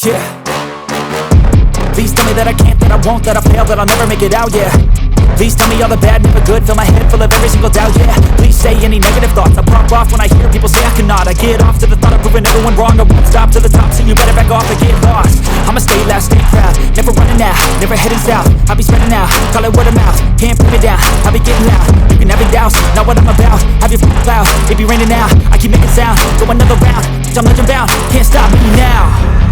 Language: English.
Yeah. Please tell me that I can't, that I won't, that I fail, that I'll never make it out, yeah. Please tell me all the bad, never good, fill my head full of every single doubt, yeah. Please say any negative thoughts, I pop off when I hear people say I cannot. I get off to the thought of proving everyone wrong, I won't stop to the top, so you better back off and get lost. I'ma stay loud, stay proud, never running out, never heading south. I'll be spreading out, call it word of mouth, can't put me down, I'll be getting loud. You can have it doubts, not what I'm about, have your cloud, it be raining now, I keep making sound, go another round, I'm legend bound, can't stop me now.